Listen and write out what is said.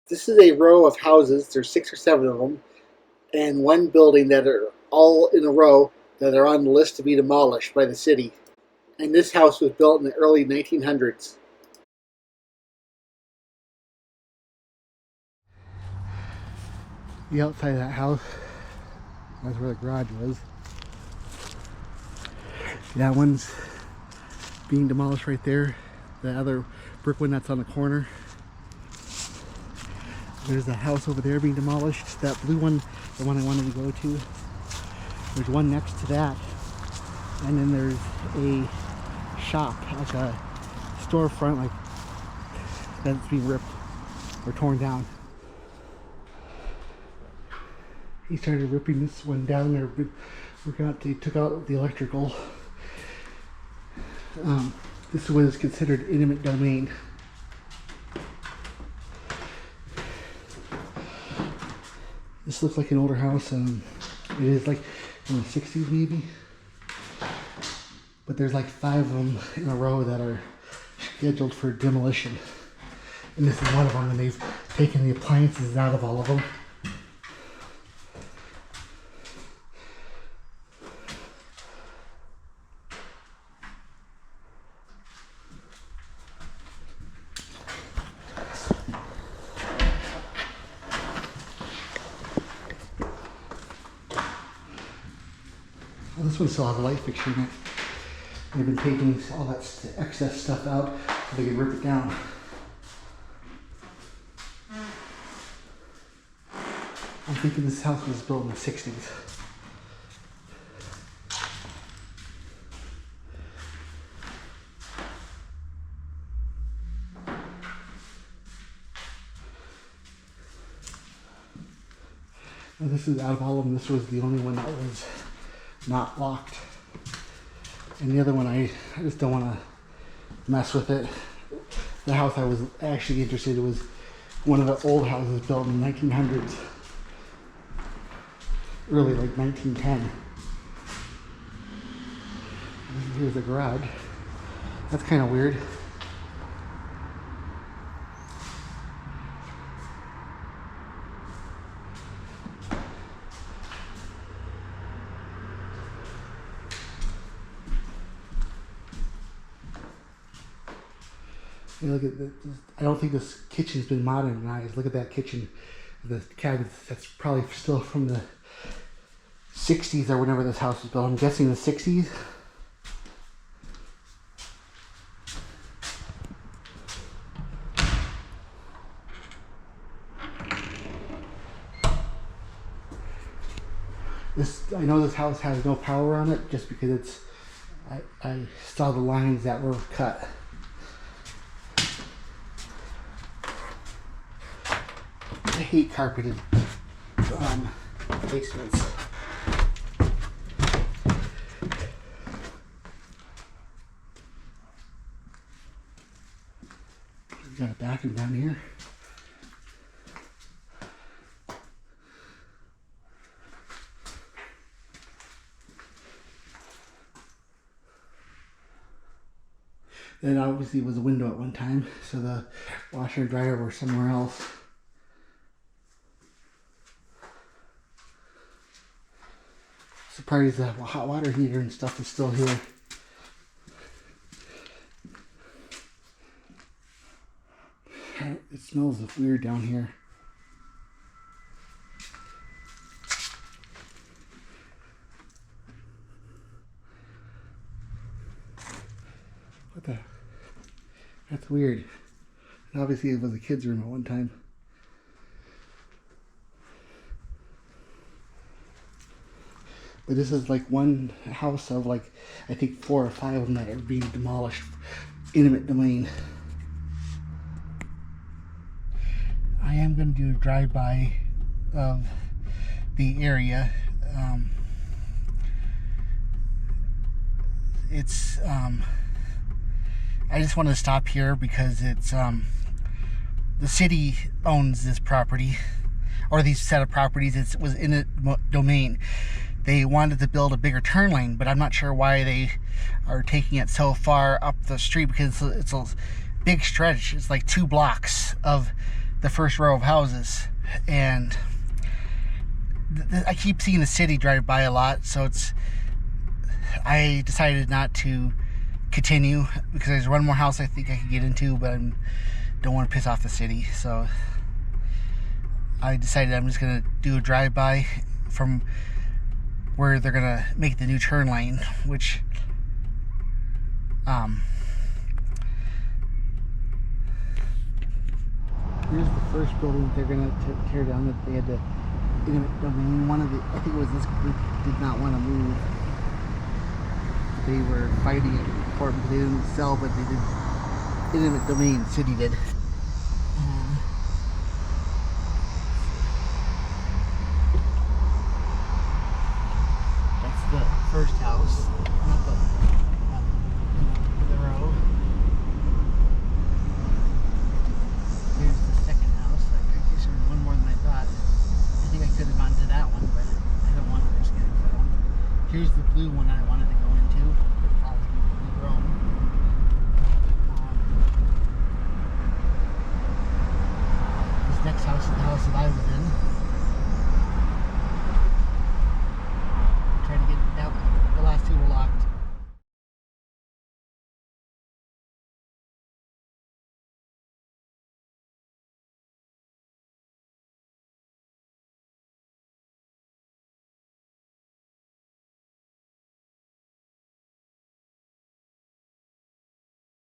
This is a row of houses. There's 6 or 7 of them, and one building that are all in a row that are on the list to be demolished by the city. And this house was built in the early 1900s. The outside of that house, that's where the garage was. That one's being demolished right there. The other brick one that's on the corner. There's a house over there being demolished. That blue one, the one I wanted to go to. There's one next to that. And then there's a shop, like a storefront, like that's being ripped or torn down. He started ripping this one down there, but they took out the electrical. This was considered intimate domain. This looks like an older house. It is like in the 60s maybe. But there's like 5 of them in a row that are scheduled for demolition. And this is one of them, and they've taken the appliances out of all of them. Well, this one still has a light fixture in it. They've been taking all that excess stuff out so they can rip it down. I'm thinking this house was built in the 60s. Now this is out of all of them, this was the only one that was not locked. And the other one, I just don't want to mess with it. The house I was actually interested in was one of the old houses built in the 1900s. Early, like 1910. And here's the garage. That's kind of weird. You look at this, I don't think this kitchen's been modernized. Look at that kitchen, the cabinets. That's probably still from the 60s or whenever this house was built. I'm guessing the 60s. I know this house has no power on it just because it's. I saw the lines that were cut. I hate carpeted basements. We've got a bathroom down here. Then obviously it was a window at one time, so the washer and dryer were somewhere else. Surprised the hot water heater and stuff is still here. It smells weird down here. What the? That's weird. And obviously it was a kid's room at one time. But this is like one house of like, I think 4 or 5 of them that are being demolished. Intimate domain. I am going to do a drive-by of the area. I just wanted to stop here because it's the city owns this property, or these set of properties. It was in a domain. They wanted to build a bigger turn lane, but I'm not sure why they are taking it so far up the street, because it's a big stretch. It's like 2 blocks of the first row of houses, and I keep seeing the city drive by a lot, so I decided not to continue because there's one more house I think I could get into, but I don't want to piss off the city, so I decided I'm just gonna do a drive-by from where they're gonna make the new turn lane, which here's the first building that they're gonna tear down that they had to eminent domain. One of the, I think it was this group, did not want to move. They were fighting it for it because they didn't sell, but they did eminent domain. The city did.